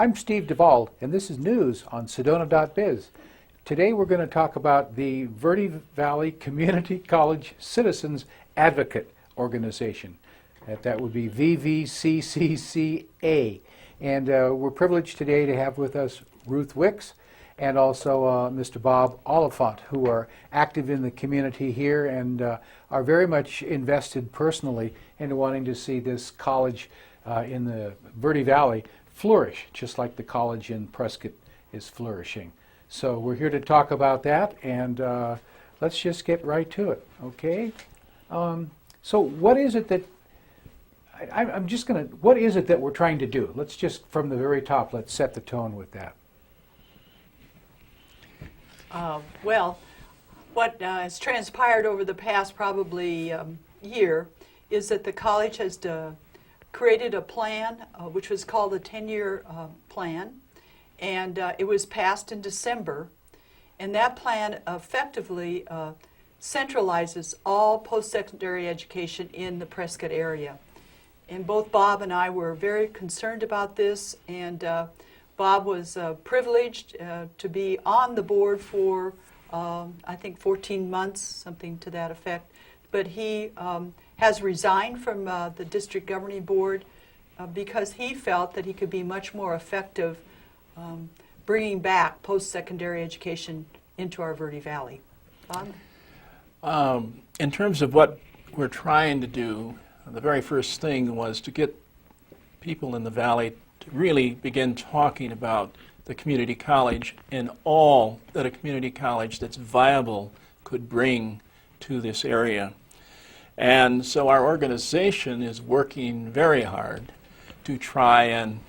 I'm Steve Duvall, and this is news on Sedona.biz. Today we're going to talk about the Verde Valley Community College Citizens Advocate Organization. That would be VVCCCA. And we're privileged today to have with us Ruth Wicks and also Mr. Bob Oliphant, who are active in the community here and are very much invested personally in wanting to see this college in the Verde Valley flourish, just like the college in Prescott is flourishing. So we're here to talk about that, and let's just get right to it, okay? So what is it that, what is it that we're trying to do? Let's just, from the very top, let's set the tone with that. Well, what has transpired over the past probably year is that the college has created a plan which was called the 10-year plan, and it was passed in December. And that plan effectively centralizes all post-secondary education in the Prescott area. And both Bob and I were very concerned about this, and Bob was privileged to be on the board for, I think, 14 months, something to that effect. But he has resigned from the district governing board because he felt that he could be much more effective bringing back post-secondary education into our Verde Valley. Bob? In terms of what we're trying to do, the very first thing was to get people in the valley to really begin talking about the community college and all that a community college that's viable could bring to this area. And so our organization is working very hard to try and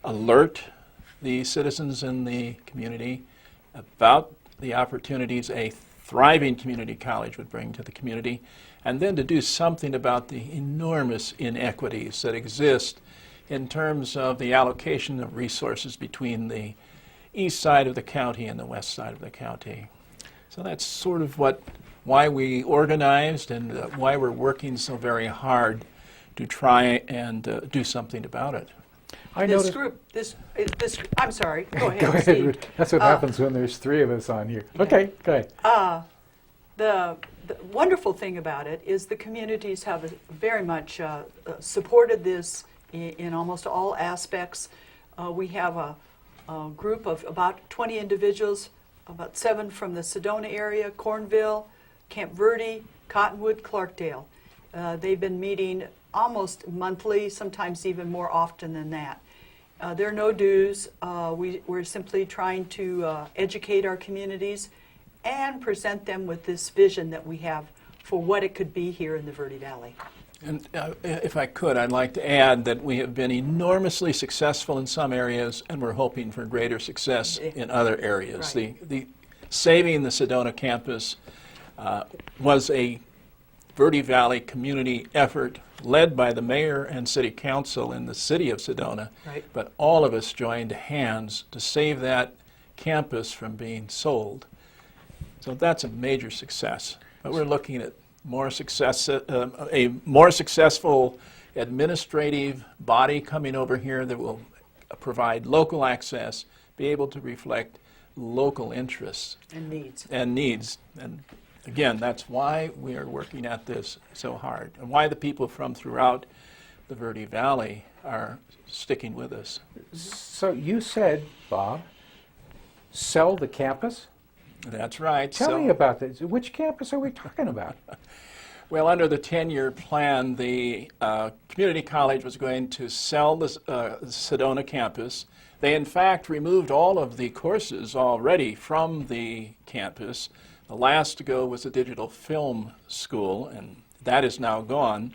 alert the citizens in the community about the opportunities a thriving community college would bring to the community, and then to do something about the enormous inequities that exist in terms of the allocation of resources between the east side of the county and the west side of the county. So that's sort of why we organized and why we're working so very hard to try and do something about it. I'm sorry, go ahead, Go ahead, Steve. Ruth. That's what happens when there's three of us on here. Okay, go ahead. The wonderful thing about it is the communities have very much supported this in almost all aspects. We have a group of about 20 individuals, about 7 from the Sedona area, Cornville, Camp Verde, Cottonwood, Clarkdale. They've been meeting almost monthly, sometimes even more often than that. There are no dues. We're simply trying to educate our communities and present them with this vision that we have for what it could be here in the Verde Valley. And if I could, I'd like to add that we have been enormously successful in some areas, and we're hoping for greater success in other areas. Right. The saving the Sedona campus was a Verde Valley community effort led by the mayor and city council in the city of Sedona. Right. But all of us joined hands to save that campus from being sold. So that's a major success. But we're looking at more success, a more successful administrative body coming over here that will provide local access, be able to reflect local interests And needs. And again, that's why we are working at this so hard, and why the people from throughout the Verde Valley are sticking with us. So you said, Bob, sell the campus? That's right. Tell me about this. Which campus are we talking about? Well, under the 10-year plan, the community college was going to sell the Sedona campus. They, in fact, removed all of the courses already from the campus. The last to go was a digital film school, and that is now gone.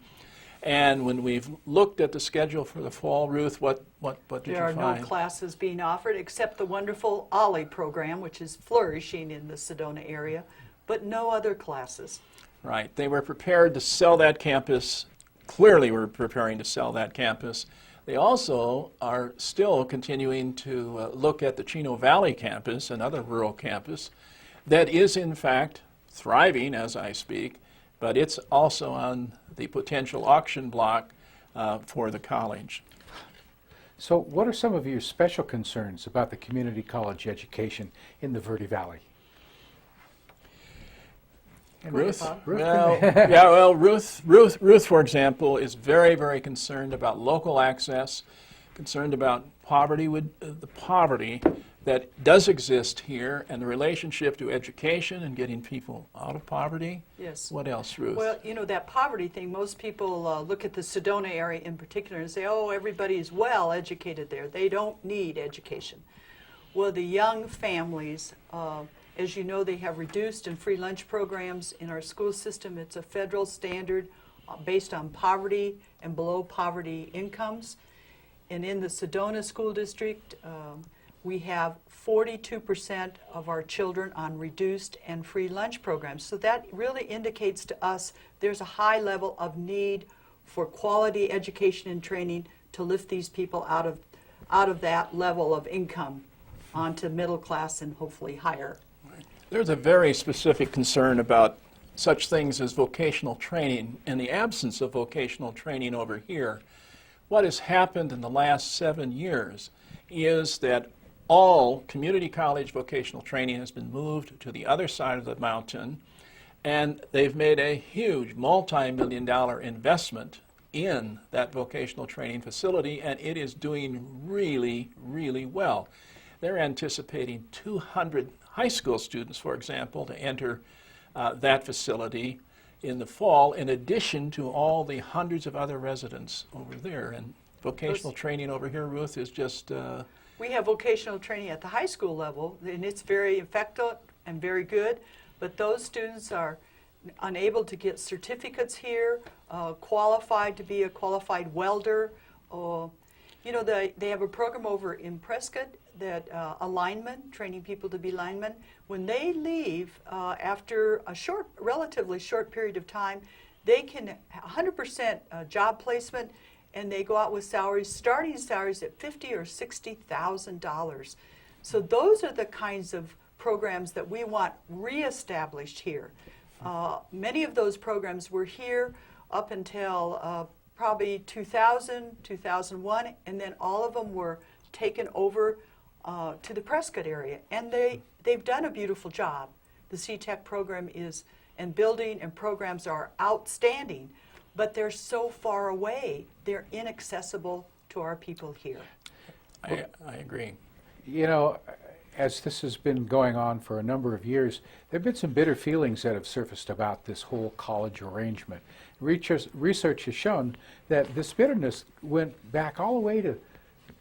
And when we've looked at the schedule for the fall, Ruth, what did you find? There are no classes being offered except the wonderful OLLI program, which is flourishing in the Sedona area, but no other classes. Right. They were prepared to sell that campus, clearly were preparing to sell that campus. They also are still continuing to look at the Chino Valley campus, another rural campus, that is in fact thriving as I speak, but it's also on the potential auction block for the college. So what are some of your special concerns about the community college education in the Verde Valley? And Ruth? Ruth Well, can- yeah, well, Ruth, for example, is very, very concerned about local access, concerned about poverty, the poverty that does exist here, and the relationship to education and getting people out of poverty. Yes. What else, Ruth? Well, you know, that poverty thing, most people look at the Sedona area in particular and say, oh, everybody's well educated there. They don't need education. Well, the young families, as you know, they have reduced and free lunch programs in our school system. It's a federal standard based on poverty and below poverty incomes. And in the Sedona School District, we have 42% of our children on reduced and free lunch programs. So that really indicates to us there's a high level of need for quality education and training to lift these people out of that level of income onto middle class and hopefully higher. There's a very specific concern about such things as vocational training. In the absence of vocational training over here, what has happened in the last 7 years is that all community college vocational training has been moved to the other side of the mountain, and they've made a huge multi-million-dollar investment in that vocational training facility, and it is doing really, really well. They're anticipating 200 high school students, for example, to enter that facility in the fall, in addition to all the hundreds of other residents over there. And vocational training over here, Ruth, is just... We have vocational training at the high school level, and it's very effective and very good, but those students are unable to get certificates here, qualified to be a qualified welder. You know, they have a program over in Prescott that a lineman, training people to be linemen. When they leave after a relatively short period of time, they can 100% job placement, and they go out with starting salaries at $50,000 or $60,000. So those are the kinds of programs that we want reestablished here. Many of those programs were here up until probably 2000, 2001, and then all of them were taken over to the Prescott area, and they've done a beautiful job. The C-Tech program and building and programs are outstanding, but they're so far away, they're inaccessible to our people here. I agree. You know, as this has been going on for a number of years, there have been some bitter feelings that have surfaced about this whole college arrangement. Research has shown that this bitterness went back all the way to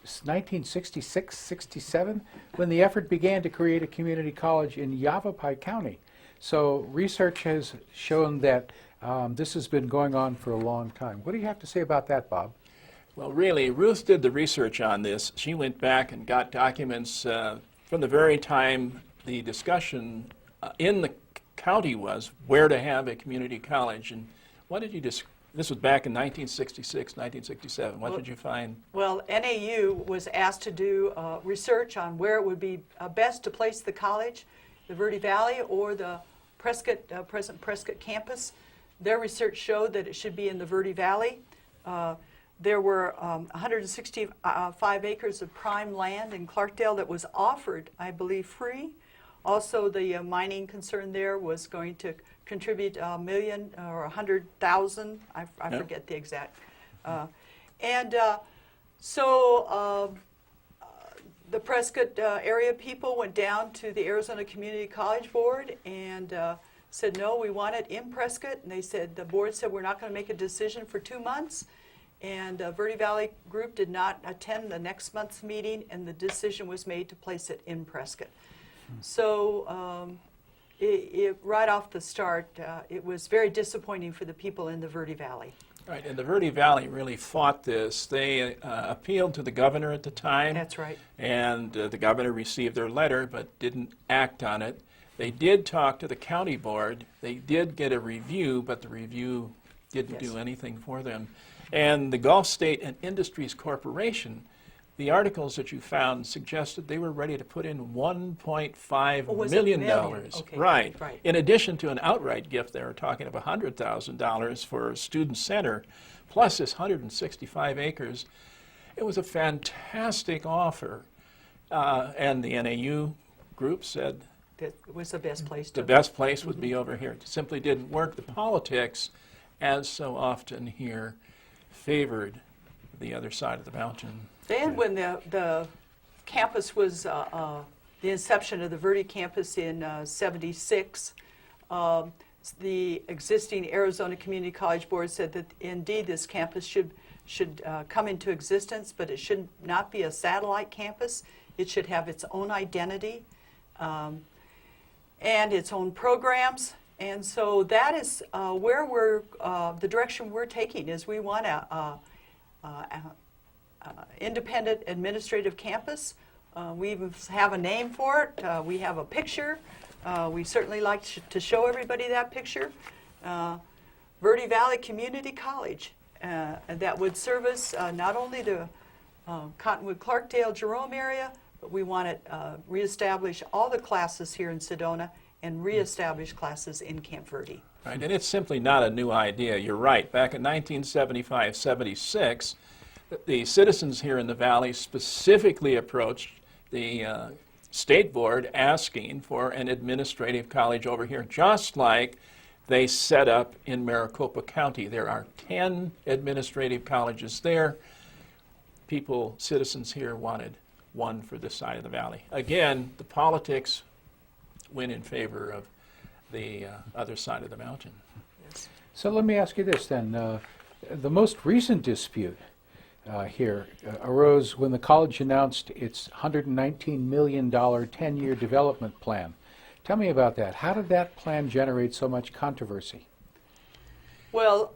1966, 67, when the effort began to create a community college in Yavapai County. So research has shown that this has been going on for a long time. What do you have to say about that, Bob? Well, really, Ruth did the research on this. She went back and got documents from the very time the discussion in the county was where to have a community college. And what did you this was back in 1966, 1967. What did you find? Well, NAU was asked to do research on where it would be best to place the college, the Verde Valley or the present Prescott campus. Their research showed that it should be in the Verde Valley. There were 165 acres of prime land in Clarkdale that was offered, I believe, free. Also, the mining concern there was going to contribute $1 million or $100,000. I forget the exact. So the Prescott area people went down to the Arizona Community College Board and said, no, we want it in Prescott. And they said, the board said, we're not going to make a decision for 2 months. And Verde Valley group did not attend the next month's meeting, and the decision was made to place it in Prescott. So right off the start, it was very disappointing for the people in the Verde Valley. Right, and the Verde Valley really fought this. They appealed to the governor at the time. That's right. And the governor received their letter but didn't act on it. They did talk to the county board. They did get a review, but the review didn't do anything for them. And the Gulf State and Industries Corporation, the articles that you found suggested they were ready to put in $1.5 million. Okay. Right. Right. In addition to an outright gift, they were talking of $100,000 for a student center, plus this 165 acres. It was a fantastic offer. And the NAU group said That was the best place the to. best place would be over here. It simply didn't work. The politics, as so often here, favored the other side of the mountain. Then when the campus was, the inception of the Verde campus in '76, the existing Arizona Community College Board said that indeed this campus should come into existence, but it should not be a satellite campus. It should have its own identity and its own programs. And so that is where we're, the direction we're taking is we want a independent administrative campus. We even have a name for it. We have a picture. We certainly like to show everybody that picture. Verde Valley Community College. That would service not only the Cottonwood, Clarkdale, Jerome area, but we want to reestablish all the classes here in Sedona and reestablish classes in Camp Verde. Right, and it's simply not a new idea. You're right. Back in 1975-76, the citizens here in the valley specifically approached the state board asking for an administrative college over here, just like they set up in Maricopa County. There are 10 administrative colleges there. Citizens here wanted one for this side of the valley. Again, the politics went in favor of the other side of the mountain. Yes. So let me ask you this then. The most recent dispute here arose when the college announced its $119 million 10-year development plan. Tell me about that. How did that plan generate so much controversy? Well,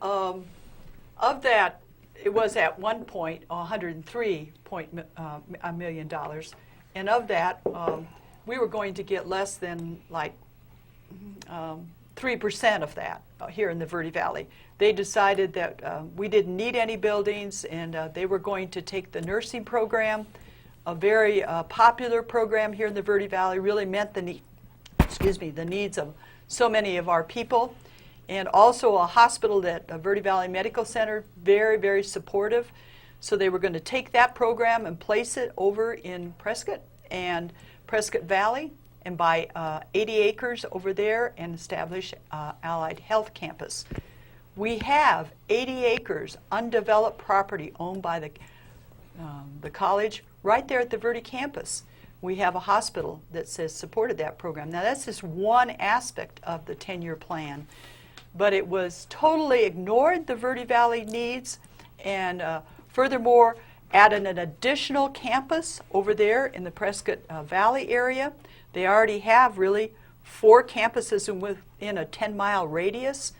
of that, it was at one point $103 million, and of that, we were going to get less than like 3% of that here in the Verde Valley. They decided that we didn't need any buildings, and they were going to take the nursing program, a very popular program here in the Verde Valley, really met the needs of so many of our people, and also a hospital that Verde Valley Medical Center, very, very supportive. So they were going to take that program and place it over in Prescott and Prescott Valley and buy 80 acres over there and establish Allied Health Campus. We have 80 acres undeveloped property owned by the college right there at the Verde campus. We have a hospital that says supported that program. Now that's just one aspect of the 10-year plan, but it was totally ignored, the Verde Valley needs, and furthermore added an additional campus over there in the Prescott Valley area. They already have really 4 campuses within a 10-mile radius,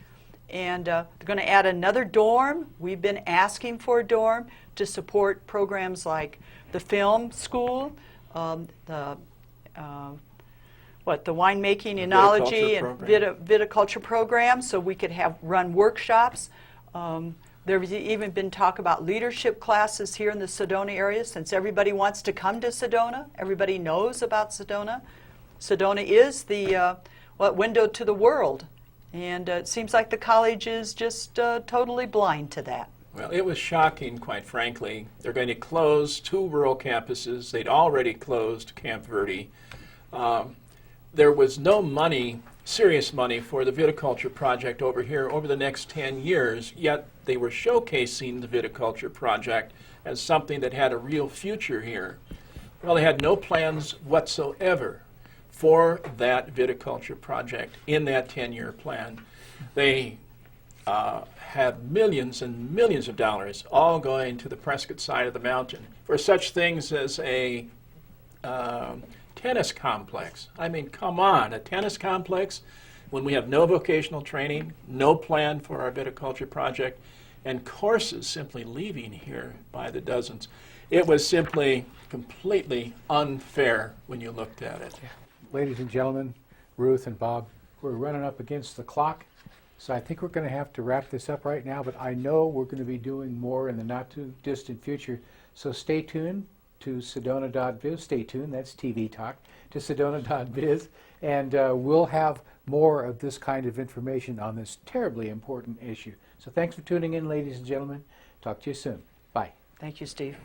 and they're going to add another dorm. We've been asking for a dorm to support programs like the film school, the winemaking, enology, and viticulture program, so we could run workshops. There's even been talk about leadership classes here in the Sedona area, since everybody wants to come to Sedona. Everybody knows about Sedona. Sedona is the window to the world, and it seems like the college is just totally blind to that. Well, it was shocking, quite frankly. They're going to close 2 rural campuses. They'd already closed Camp Verde. There was no money, serious money, for the viticulture project over here over the next 10 years, yet they were showcasing the viticulture project as something that had a real future here. Well, they had no plans whatsoever for that viticulture project in that 10-year plan. They had millions and millions of dollars all going to the Prescott side of the mountain for such things as a tennis complex. I mean, come on, a tennis complex when we have no vocational training, no plan for our viticulture project, and courses simply leaving here by the dozens. It was simply completely unfair when you looked at it. Ladies and gentlemen, Ruth and Bob, we're running up against the clock, so I think we're going to have to wrap this up right now, but I know we're going to be doing more in the not-too-distant future, so stay tuned to Sedona.biz. Stay tuned, that's TV talk, to Sedona.biz, and we'll have more of this kind of information on this terribly important issue. So thanks for tuning in, ladies and gentlemen. Talk to you soon. Bye. Thank you, Steve.